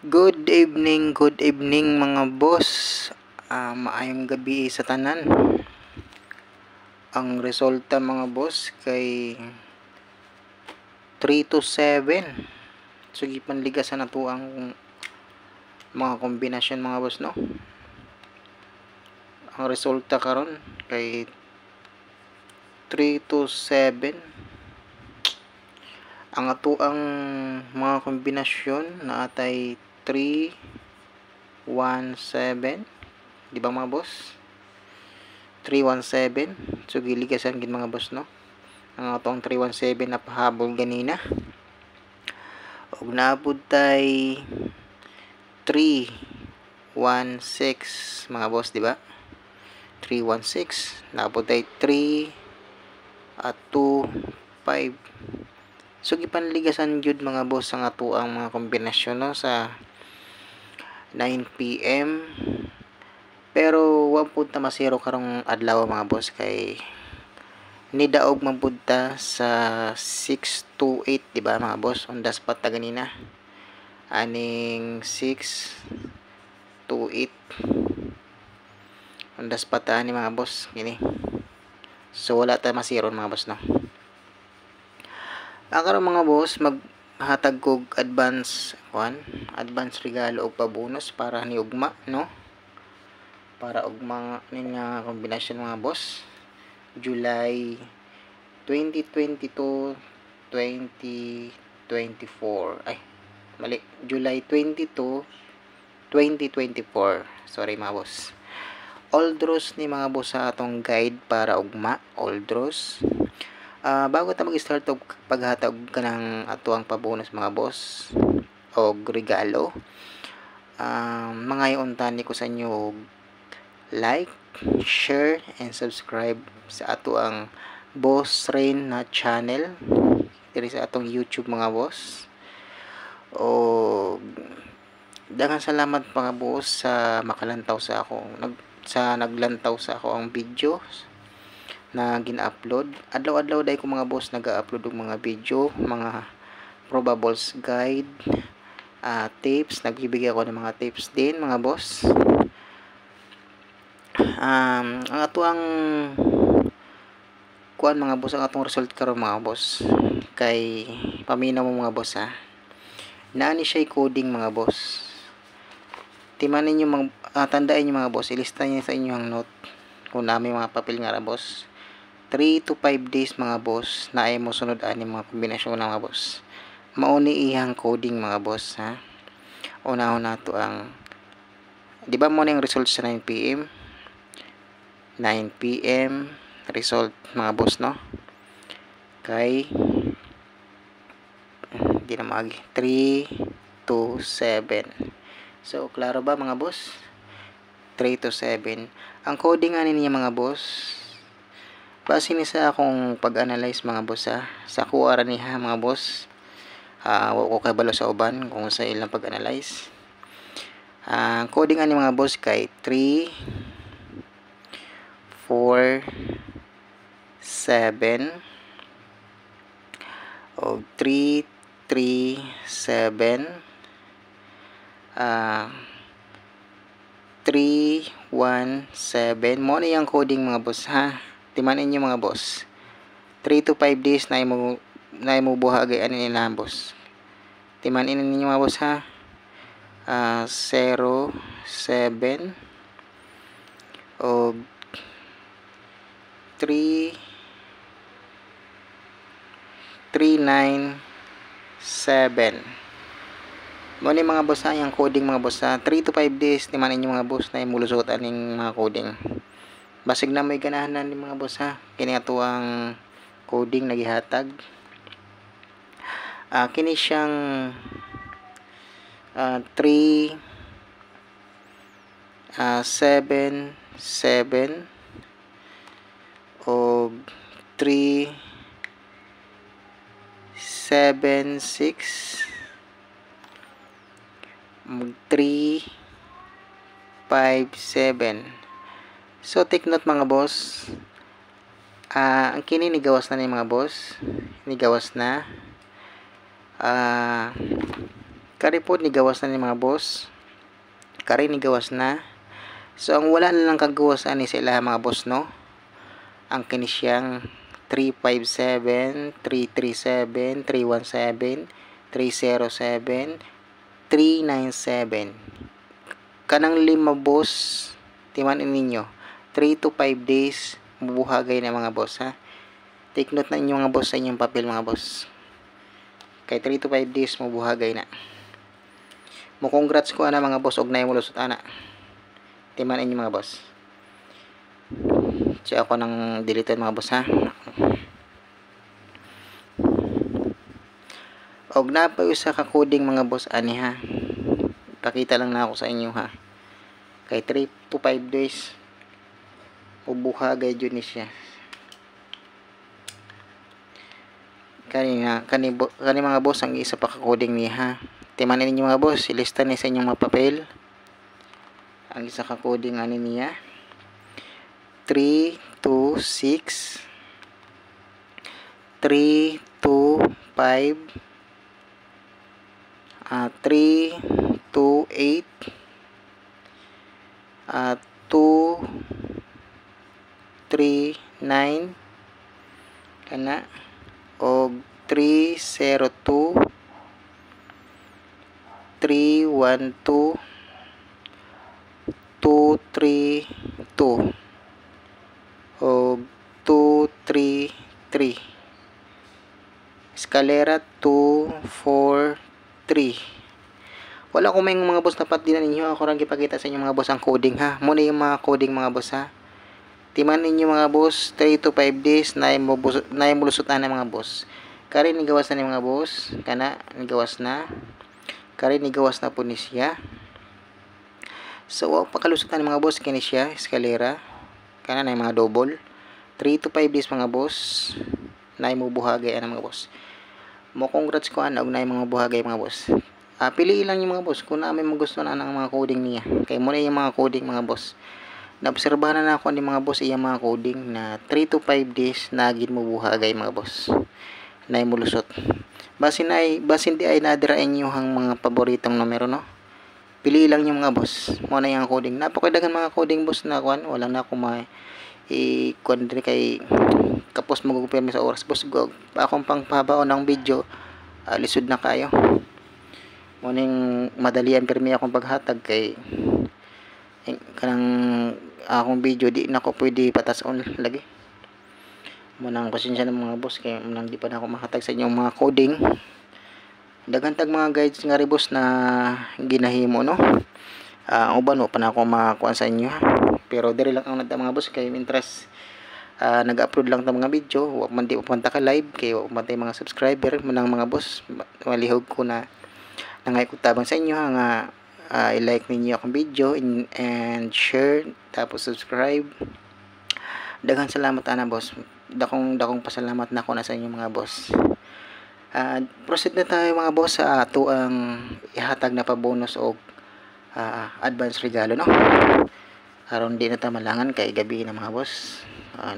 Good evening mga boss. Maayong gabi sa tanan. Ang resulta mga boss kay 3-7. Sige panligasan na to ang mga kombinasyon mga boss no. Ang resulta karon kay 3-7. Ang ato ang mga kombinasyon na atay 3-1-7, di ba mga boss? 3-1-7. So giligasan gid mga boss no. Ang atong 3-1-7 na pahabol ganina. Og naabot tay 3-1-6 mga boss, di ba? 3-1-6. Naabot tay 3 at 2-5. So gipanligasan jud mga boss ang ato ang mga kombinasyon no sa 9 PM. Pero wa pud ta masiro karong adlaw mga boss kay nidaog man pud ta sa 6-8, di ba mga boss? On the spot ta ganina. Aning 6-8. On the spot ta ni mga boss gini. So wala ta masiro mga boss no. Karon mga boss maghatag kog advance regalo og pabonus para ni ugma no, para ugma ninya kombinasyon mga boss. July 2022 2024 July 22 2024, sorry mga boss. All draws ni mga boss sa atong guide para ugma, all draws. Bago ta mag-start og paghatag kanang ato ang pabonus mga boss og regalo, mangayon tani ko sa inyo like, share and subscribe sa ato ang Boss Rain na channel diri sa atong YouTube mga boss. O daghang salamat mga boss sa makalantaw sa ako naglantaw sa ako ang video na gina-upload. Adlaw-adlaw day ko mga boss naga-upload og mga video, mga probables guide, tips, nagbibigay ako ng mga tips din mga boss. Ang ato ang kuan mga boss, ang atong result karon mga boss kay paminaw mo mga boss ha. Naani siya coding mga boss. Timanin niyo tandaan niyo mga boss, ilista niyo sa inyong note kung nami mga papel nga ra boss. 3 to 5 days mga boss na ay mo sunod ani mga kombinasyon ng mga boss. Mauni iyang coding mga boss ha. Una-una to ang di ba mo na yung result sa 9 PM? 9 PM result mga boss no. Kay di na magi 3 to 7. So klaro ba mga boss? 3 to 7. Ang coding ani niya mga boss, base ni sa akong pag-analyze mga boss ha, sa kuwara niya mga boss. Wa ko kabalo sa uban kung sa ilang pag-analyze. Coding ani mga boss kay 3 4 7 o 3 3 7 3-1-7 mo na yung coding mga boss ha. Timanin nyo mga boss, 3 to 5 days na mo buhagay ani nila boss. Timanin ninyo mga boss ha. 0 7 o 3 9 7 mo ni mga boss ha, yung coding mga boss ha. 3 to 5 days timanin nyo mga boss na imulusot aning mga coding. Basig na may ganahanan ni mga boss ha. Kini ato ang coding nagihatag. Kini siyang 3 7 7 o 3 7 6 3 5 7. So take note mga boss. Ang kini ni gawas na ni mga boss. Ni gawas na. Kari po ni gawas na ni mga boss. Kari ni gawas na. So ang wala na lang kagawasan ni sila mga boss no. Ang kini siyang 357, 337, 317, 307, 397. Kanang 5 boss, timanin ninyo. 3 to 5 days mabuhagay na mga boss ha. Take note na inyo mga boss sa inyong papel mga boss. Kay 3 to 5 days mabuhagay na. Mo congrats ko ana mga boss og naay mo lusot ana. Timan inyo mga boss. So ako nang delete mga boss ha. Og napay usa ka coding mga boss ani ha. Pakita lang na ako sa inyo ha. Kay 3 to 5 days ubuhagay jud ni siya. Kani mga boss ang isa pa ka coding niya ha. Timanin ninyo mga boss, ilista ni sa inyong mga papel. Ang isa ka coding ani niya 3 to 6 3 to 5 3 to 8 2 3 9 kana og 302 312 232 og 233 eskalera 243. Wala ko may mga boss na patdinan ninyo. Ako lang gipakita sa inyo mga boss ang coding ha. Muna yung mga coding mga boss ha. Timan ninyo mga boss 3 to 5 days na mulusutan na mga boss. Kari ni gawas na ni mga boss. Kana ni gawas na. Kari ni gawas na po ni siya. So pagkalusutan ni mga boss kini siya eskalera. Kana na yung mga double. 3 to 5 days mga boss. Na mo buhagay ana mga boss. Mo congrats ko ana og na mga buhagay mga boss. Pili lang yung mga boss kung na may magustuhan na ang mga coding niya. Kay muna yung mga coding mga boss. Naobserbahan na ako ni mga boss iya mga coding na 3 to 5 days na gid mo buhagay mga boss. Na mulusot. Basin di ay nadirain nyo ang mga paboritong numero no. Pili lang yung mga boss. Muna yung coding. Napakadagan mga coding boss na kuan. Wala na ako kuan diri kay kapos magugupirmi sa oras boss. Akong pangpabaon ng video. Lisod na kayo. Muning madalian pirmi akong paghatag kay kanang akong video di na ko pwede patas-on lagi. Munang pasensya ng mga boss kay munang di pa na ako mahatag sa inyong mga coding. Daghan tag mga guides nga boss na ginahimo no. Uban mo pa na ako makakuan sa inyo. Pero diri lang ang nagta mga boss kay interest nag-upload lang ta mga video. Wa man di pupunta ka live kay wa man tay mga subscriber munang mga boss. Malihog ko na nangay ko tabang sa inyo nga i-like ninyo akong video and share tapos subscribe. Daghang salamat ana boss. Dakong pasalamat na ako na sa inyo mga boss. Proceed na tayo mga boss sa ato ang ihatag na pa-bonus og advance regalo no. Aron di na ta malangan kay gabi na mga boss.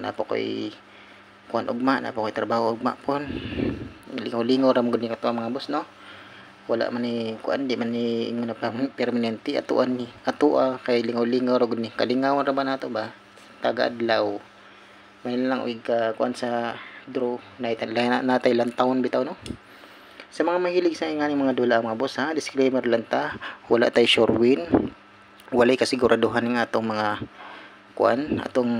Napo koy kuan ugma, napo koy trabaho ugma pon. Lingaw-lingaw ra mo gud ni kato mga boss no. Wala man ni kuan di man ni ingon na permanente atuan ni atua kay lingaw-lingaw ra gud ni kalingawan ra ba nato ba taga adlaw may lang uig ka kuan sa draw natay lang taon bitaw no. Sa mga mahilig sa ingani mga dula mga boss ha, disclaimer lang ta, wala tay sure win, walay kasiguraduhan nga atong mga kuan atong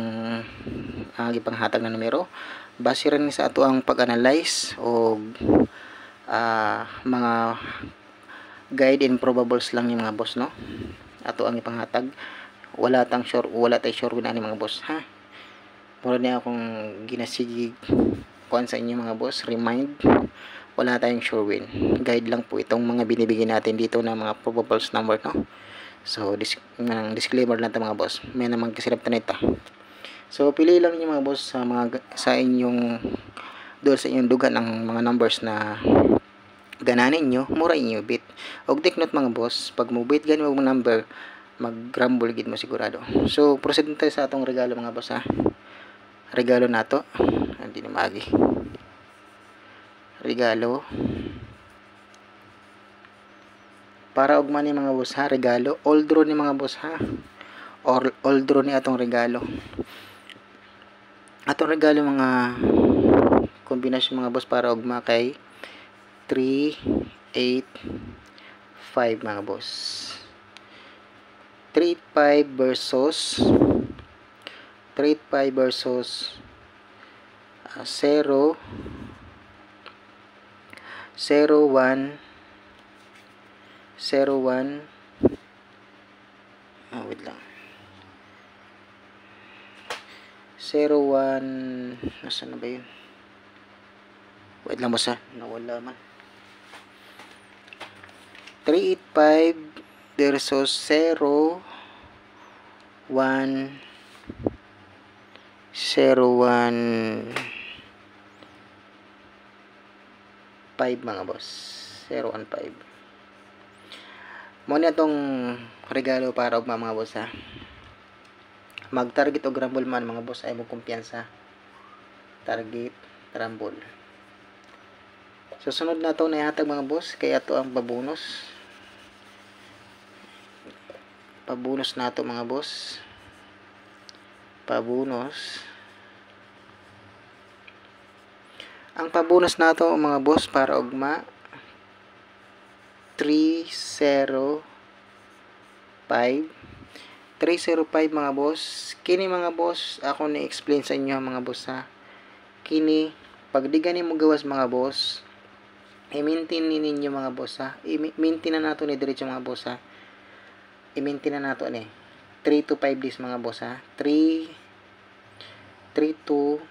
gipanghatag na numero base rin sa ato ang pag-analyze o mga guide and probables lang yung mga boss no. Ato ang ipanghatag wala tay sure win ani mga boss ha. Mura niya akong ginasigig kuan sa inyo mga boss, remind wala tayong sure win, guide lang po itong mga binibigyan natin dito na mga probables number no. So disclaimer lang ta mga boss, may namang kasilap ta nito. So pili lang niyo mga boss sa inyong doon sa inyong dugan ng mga numbers na gananin nyo, mura inyo bit. Og take note mga boss, pag mo bit gani mo number, mag-rumble gid mo sigurado. So proceed tayo sa atong regalo mga boss ha. Regalo nato, hindi na magi. Regalo. para ugma ni mga boss ha, regalo. Old draw ni mga boss ha. Or old draw ni atong regalo. Atong regalo mga kombinasyon mga boss para ugma kay 3, 8, 5 mga boss. 3, 5 versus 0, 1, 1, wait lang. 0, 1, nasaan na ba yun? Wait lang boss ha, nawala man. 3, 8, 5 versus 0, 1, 0, 1, 5 mga boss. 0, 1, 5. Muna itong regalo para ugma mga boss ha. Mag-target o rumble man mga boss ay mo kumpiyansa. Target, rumble. Susunod na ito na ihatag mga boss. Kaya ito ang pabonus. Pabonus na ito mga boss. Pabonus. Ang pabonus na ito mga boss para ugma 305 305 mga boss. Kini mga boss ako ni-explain sa inyo mga boss ha. Kini pag di gani mo gawas mga boss, i-maintain ninyo mga boss ha. I-maintain na nato ni diretso mga boss ha. I-maintain na nato ni 3 to 5 days mga boss ha. 3 to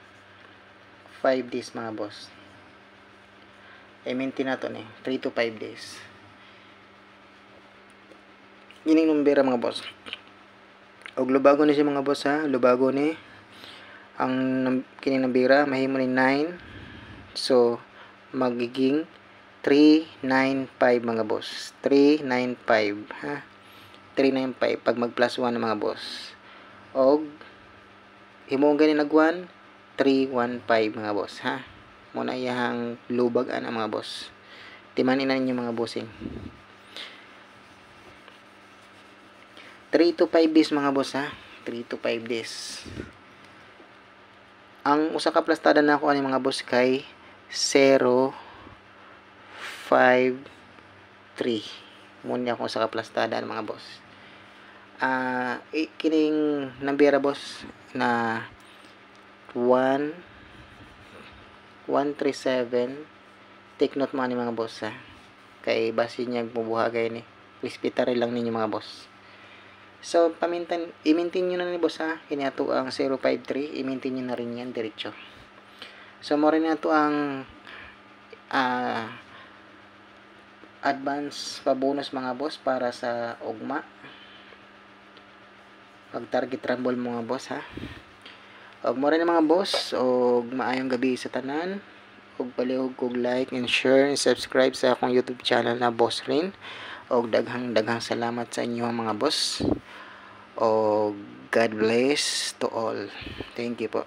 5 days mga boss. I-maintain nato ni 3 to 5 days. Ining numbera mga boss. Og lubago ni siya mga boss ha. Lubago ni ang kining numbera mahimo ni 9. So magiging 395 mga boss. 395 ha. 395 pag mag plus 1 mga boss. Og himo gani nag 1 315 mga boss ha. Muna iyang lubag ana mga boss. Timanin na ninyo mga bossing. 3 to 5 days mga boss ha. 3 to 5 days. Ang usa ka plastada na ako ani mga boss kay 053. Muna ako usa ka plastada mga boss. Kining nambira boss na 137. Take note mo ani mga boss ha. Kay basi niya bubuhagay ni. Please pitari lang ninyo mga boss. So, i-maintain nyo na ni boss ha. Kini ato ang 053. I-maintain nyo na rin yan diretso. So, mo rin na ito ang advance pa-bonus mga boss para sa ugma. Pag-target rumble mga boss ha. Og mo rin na mga boss. Og maayong gabi sa tanan. Og palihog kog like and share and subscribe sa akong YouTube channel na Boss Rin. Og daghang salamat sa inyo mga boss. Og God bless to all. Thank you po.